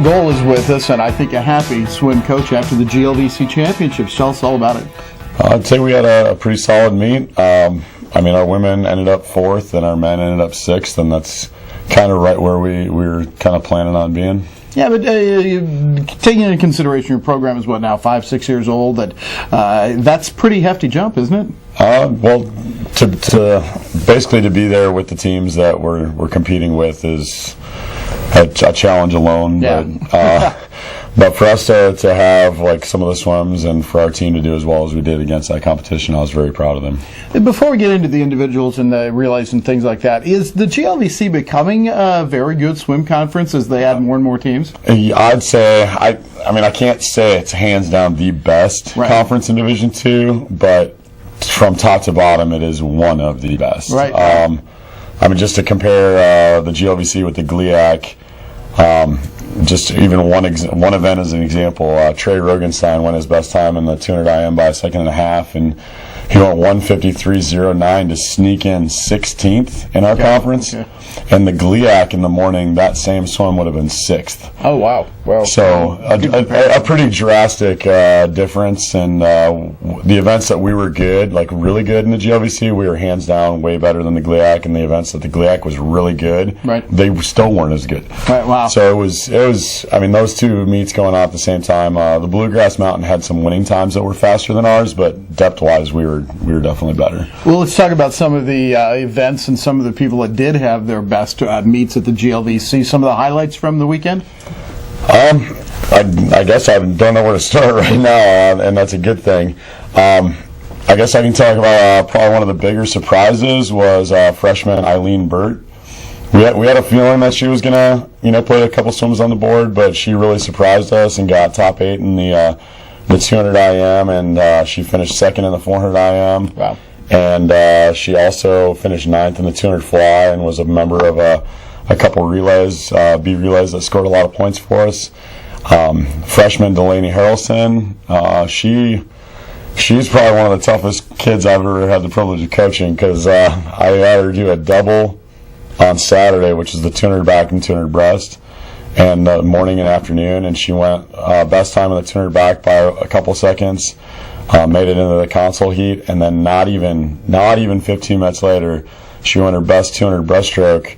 Mark Gole is with us, and I think a happy swim coach after the GLVC Championships. Tell us all about it. I'd say we had a pretty solid meet. Our women ended up 4th, and our men ended up 6th, and that's kind of right where we were kind of planning on being. Yeah, but taking into consideration your program is what now, 5-6 years old. That's a pretty hefty jump, isn't it? To be there with the teams that we're competing with is a challenge alone. Yeah. But for us to have like some of the swims and for our team to do as well as we did against that competition, I was very proud of them. Before we get into the individuals and the relays and things like that, is the GLVC becoming a very good swim conference as they add more and more teams? I'd say I can't say it's hands down the best conference in Division II, but from top to bottom, it is one of the best. Right. Just to compare the GLVC with the GLIAC, just even one event as an example, Trey Rogenstein won his best time in the 200 IM by a second and a half, and he went 1:53.09 to sneak in 16th in our conference. Okay. And the GLIAC in the morning, that same swim would have been 6th. Oh, wow. Well, so a pretty drastic difference. And the events that we were good, like really good in the GLVC, we were hands down way better than the GLIAC. And the events that the GLIAC was really good, they still weren't as good. Right, wow. So it was. Those two meets going on at the same time. The Bluegrass Mountain had some winning times that were faster than ours, but depth-wise, we were definitely better. Well, let's talk about some of the events and some of the people that did have their best meets at the GLVC. Some of the highlights from the weekend? I guess I don't know where to start right now, and that's a good thing. I guess I can talk about probably one of the bigger surprises was freshman Eileen Burt. We had a feeling that she was gonna, put a couple swims on the board, but she really surprised us and got top 8 in the 200 IM, and she finished 2nd in the 400 IM. Wow. And she also finished 9th in the 200 fly and was a member of a couple relays, B relays that scored a lot of points for us. Freshman Delaney Harrelson, she's probably one of the toughest kids I've ever had the privilege of coaching, because I had her do a double on Saturday, which is the 200 back and 200 breast, and morning and afternoon, and she went best time in the 200 back by a couple seconds. Made it into the console heat, and then not even 15 minutes later, she won her best 200 breaststroke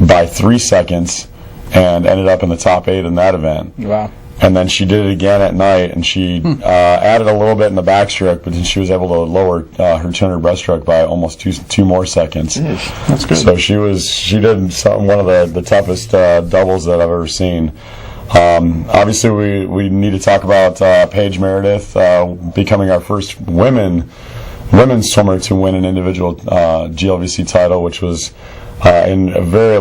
by 3 seconds, and ended up in the top 8 in that event. Wow! And then she did it again at night, and she added a little bit in the backstroke, but then she was able to lower her 200 breaststroke by almost two more seconds. That's good. So she did one of the toughest doubles that I've ever seen. Obviously, we need to talk about Paige Meredith becoming our first women's swimmer to win an individual GLVC title, which was in a very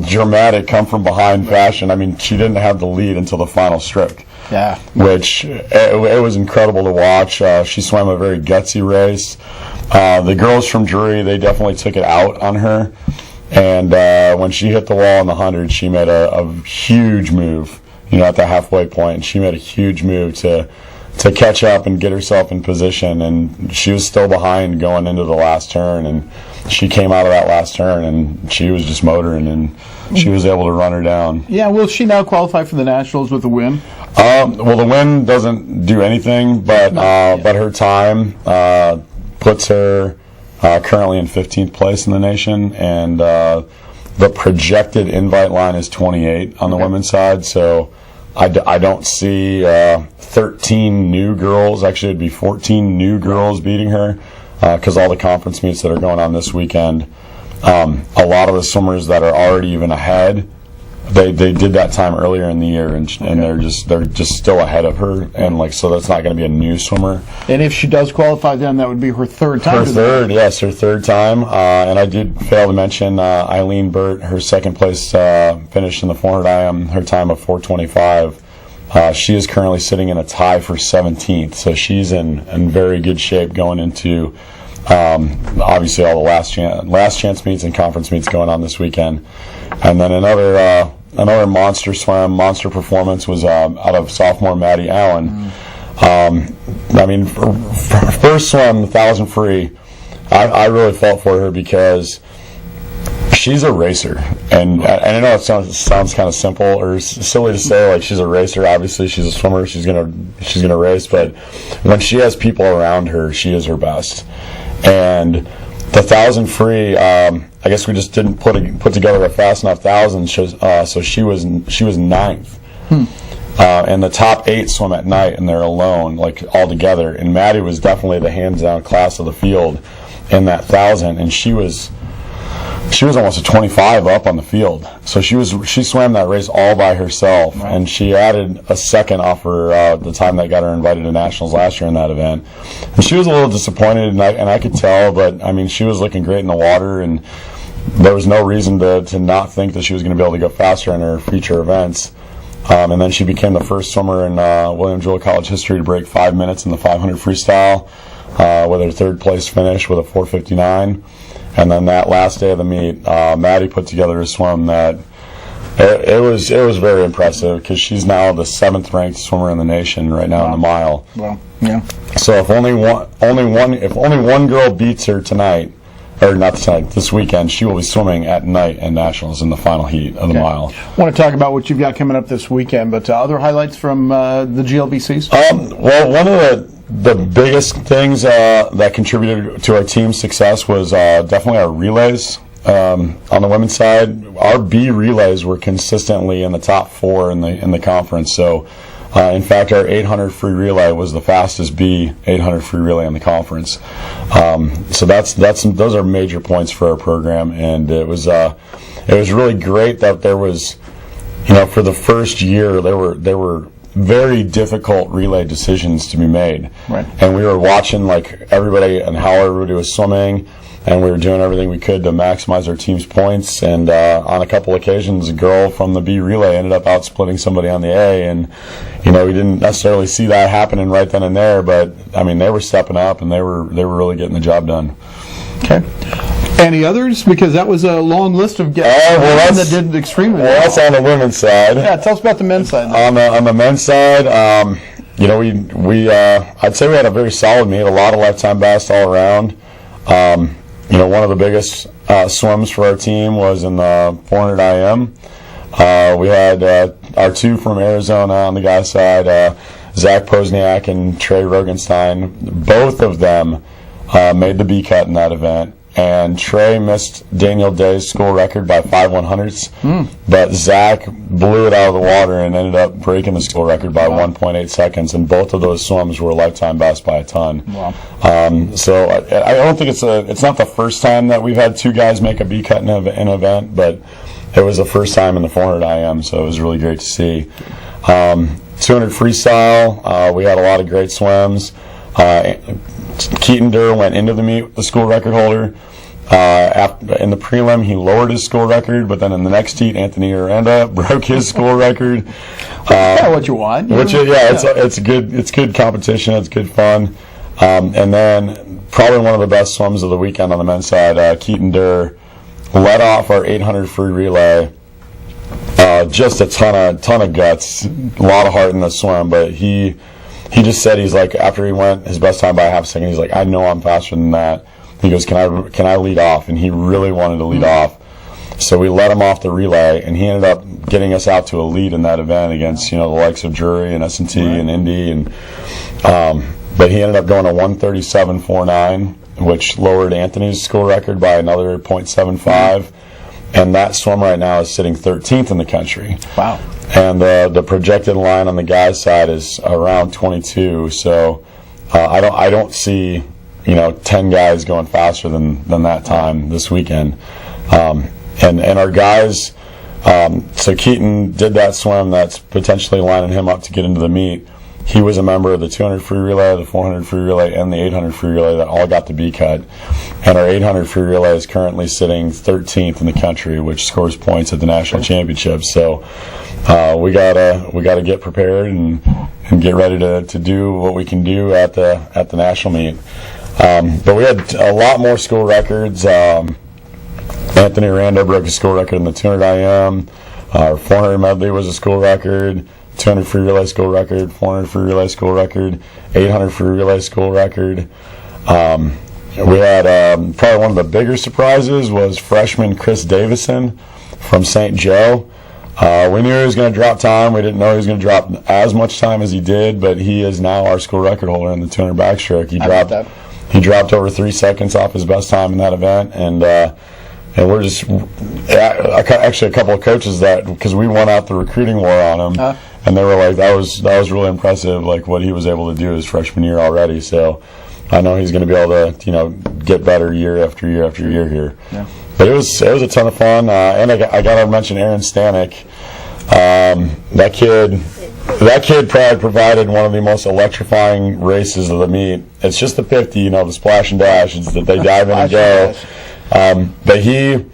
dramatic come from behind fashion. She didn't have the lead until the final stroke. Yeah. Which it was incredible to watch. She swam a very gutsy race. The girls from Drury, they definitely took it out on her. And when she hit the wall in the 100, she made a huge move, at the halfway point. And she made a huge move to catch up and get herself in position. And she was still behind going into the last turn. And she came out of that last turn, and she was just motoring, and she was able to run her down. Yeah, will she now qualify for the Nationals with a win? Well, the win doesn't do anything, but her time puts her currently in 15th place in the nation, and the projected invite line is 28 on the women's side, so I don't see 13 new girls, actually it'd be 14 new girls beating her, because all the conference meets that are going on this weekend, a lot of the swimmers that are already even ahead, they did that time earlier in the year, and they're just still ahead of her, and so that's not going to be a new swimmer. And if she does qualify, then that would be her third time. Her third time. And I did fail to mention Eileen Burt, her second place finish in the 400 IM, her time of 4:25. She is currently sitting in a tie for 17th, so she's in very good shape going into obviously all the last chance meets and conference meets going on this weekend. And then another monster swim, monster performance was out of sophomore Maddie Allen. First swim, 1,000 free, I really felt for her, because she's a racer, and I know it sounds kind of simple or silly to say, like, she's a racer. Obviously, she's a swimmer. She's gonna race, but when she has people around her, she is her best. And the 1,000 free, I guess we just didn't put together a fast enough 1,000, so she was ninth. And the top 8 swim at night, and they're alone, like, all together. And Maddie was definitely the hands-down class of the field in that 1,000, and she was almost a 25 up on the field. So she swam that race all by herself, right. And she added a second off her the time that got her invited to nationals last year in that event. And she was a little disappointed, and I could tell, but I mean, she was looking great in the water, and there was no reason to not think that she was going to be able to go faster in her future events. And then she became the first swimmer in William Jewell College history to break 5 minutes in the 500 freestyle with her third place finish with a 4:59. And then that last day of the meet, Maddie put together a swim that it was very impressive, because she's now the 7th ranked swimmer in the nation right now in the mile. Well, yeah. So if only one girl beats her tonight, or not tonight, this weekend, she will be swimming at night at nationals in the final heat of the mile. I want to talk about what you've got coming up this weekend, but other highlights from the GLVCs? Well, one of the biggest things that contributed to our team's success was definitely our relays. On the women's side, our B relays were consistently in the top 4 in the conference. So, in fact, our 800 free relay was the fastest B 800 free relay in the conference. So those are major points for our program, and it was really great that there was, for the first year there were very difficult relay decisions to be made. Right. And we were watching, like, everybody and how everybody was swimming, and we were doing everything we could to maximize our team's points. And on a couple occasions, a girl from the B relay ended up outsplitting somebody on the A, and we didn't necessarily see that happening right then and there, but I mean, they were stepping up, and they were really getting the job done. Okay. Any others? Because that was a long list of guests that did extremely well. That's on the women's side. Yeah, tell us about the men's side. On the men's side, we I'd say we had a very solid meet. A lot of lifetime best all around. One of the biggest swims for our team was in the 400 IM. We had our 2 from Arizona on the guys' side, Zach Posniak and Trey Rogenstein. Both of them made the B cut in that event. And Trey missed Daniel Day's school record by 5/100ths, but Zach blew it out of the water and ended up breaking the school record by 1.8 seconds. And both of those swims were lifetime best by a ton. Wow. So I don't think it's not the first time that we've had 2 guys make a B cut in an event, but it was the first time in the 400 IM, so it was really great to see. 200 freestyle, we had a lot of great swims. Keaton Durr went into the meet with the school record holder. In the prelim, he lowered his school record, but then in the next heat, Anthony Aranda broke his school record. That's what you want. It's good. It's good competition. It's good fun. And then probably one of the best swims of the weekend on the men's side, Keaton Durr led off our 800 free relay. Just a ton of guts, a lot of heart in the swim, but he just said, he's like, after he went his best time by a half a second, he's like, I know I'm faster than that. He goes, can I lead off? And he really wanted to lead off. So we let him off the relay, and he ended up getting us out to a lead in that event against, the likes of Drury and S&T and Indy. And but he ended up going to 137.49, which lowered Anthony's school record by another 0.75. And that swim right now is sitting 13th in the country. Wow. And the projected line on the guys' side is around 22. So I don't see 10 guys going faster than that time this weekend. And our guys, so Keaton did that swim that's potentially lining him up to get into the meet. He was a member of the 200 free relay, the 400 free relay, and the 800 free relay that all got the B cut. And our 800 free relay is currently sitting 13th in the country, which scores points at the national championships. So we gotta get prepared and get ready to do what we can do at the national meet. But we had a lot more school records. Anthony Aranda broke a school record in the 200 IM. Our 400 medley was a school record. 200 free relay school record, 400 free relay school record, 800 free relay school record. we had probably one of the bigger surprises was freshman Chris Davison from St. Joe. We knew he was going to drop time. We didn't know he was going to drop as much time as he did, but he is now our school record holder in the 200 backstroke. He dropped over 3 seconds off his best time in that event, and we're just actually a couple of coaches because we won out the recruiting war on him, and they were like, that was really impressive, like what he was able to do his freshman year already. So I know he's going to be able to get better year after year after year here. Yeah. But it was a ton of fun, and I got to mention Aaron Stanek. That kid probably provided one of the most electrifying races of the meet. It's just the 50, the splash and dash. It's that they dive in and go. But he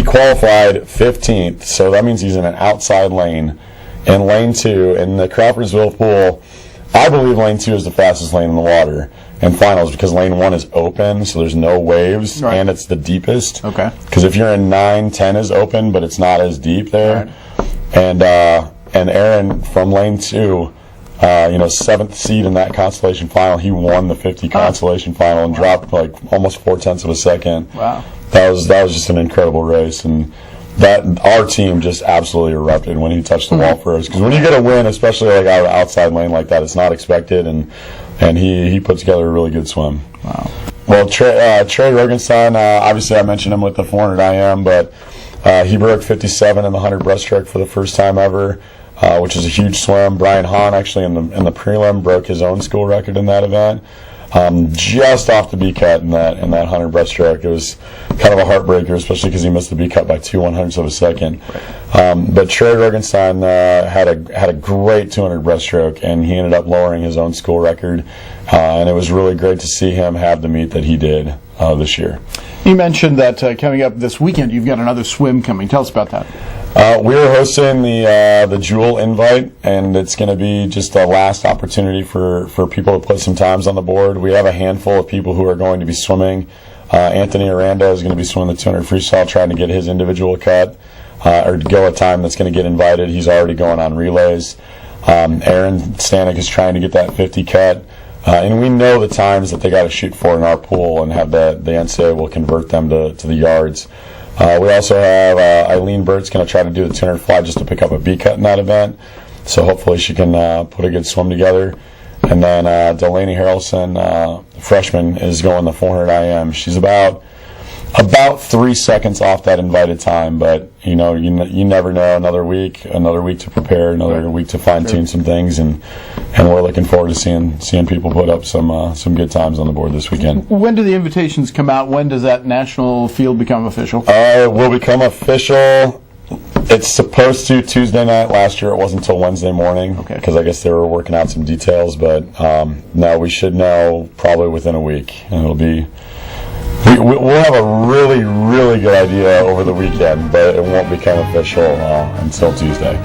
qualified 15th, so that means he's in an outside lane. In lane 2, in the Crawfordsville pool, I believe lane 2 is the fastest lane in the water in finals because lane 1 is open, so there's no waves, right, and it's the deepest. Okay. Because if you're in 9, 10 is open, but it's not as deep there. Right. And Aaron from lane 2, 7th seed in that constellation final, he won the 50 constellation final and dropped like almost 0.4 of a second. Wow. That was just an incredible race, and that our team just absolutely erupted when he touched the wall first. Because when you get a win, especially like out of outside lane like that, it's not expected, and he put together a really good swim. Wow. Well, Trey Rogenstein, obviously I mentioned him with the 400 IM, but he broke 57 in the 100 breaststroke for the first time ever, which is a huge swim. Brian Hahn actually in the prelim broke his own school record in that event. Just off the B cut in that 100 breaststroke. It was kind of a heartbreaker, especially because he missed the B cut by 0.02 of a second. But Trey Rogenstein had a great 200 breaststroke, and he ended up lowering his own school record. And it was really great to see him have the meet that he did this year. You mentioned that coming up this weekend, you've got another swim coming. Tell us about that. We're hosting the Jewel Invite, and it's going to be just a last opportunity for people to put some times on the board. We have a handful of people who are going to be swimming. Anthony Aranda is going to be swimming the 200 freestyle, trying to get his individual cut, or go a time that's going to get invited. He's already going on relays. Aaron Stanek is trying to get that 50 cut. And we know the times that they got to shoot for in our pool, and have the NCAA will convert them to the yards. We also have Eileen Burt's going to try to do the 200 fly just to pick up a B cut in that event. So hopefully she can put a good swim together. And then Delaney Harrelson, freshman, is going the 400 IM. She's about 3 seconds off that invited time, but you never know. Another week to prepare, another week to fine tune some things, and we're looking forward to seeing people put up some good times on the board this weekend. When do the invitations come out? When does that national field become official? It will become official. It's supposed to Tuesday night. Last year it wasn't until Wednesday morning because I guess they were working out some details. But no, we should know probably within a week, and it'll be. We'll have a really, really good idea over the weekend, but it won't become official until Tuesday.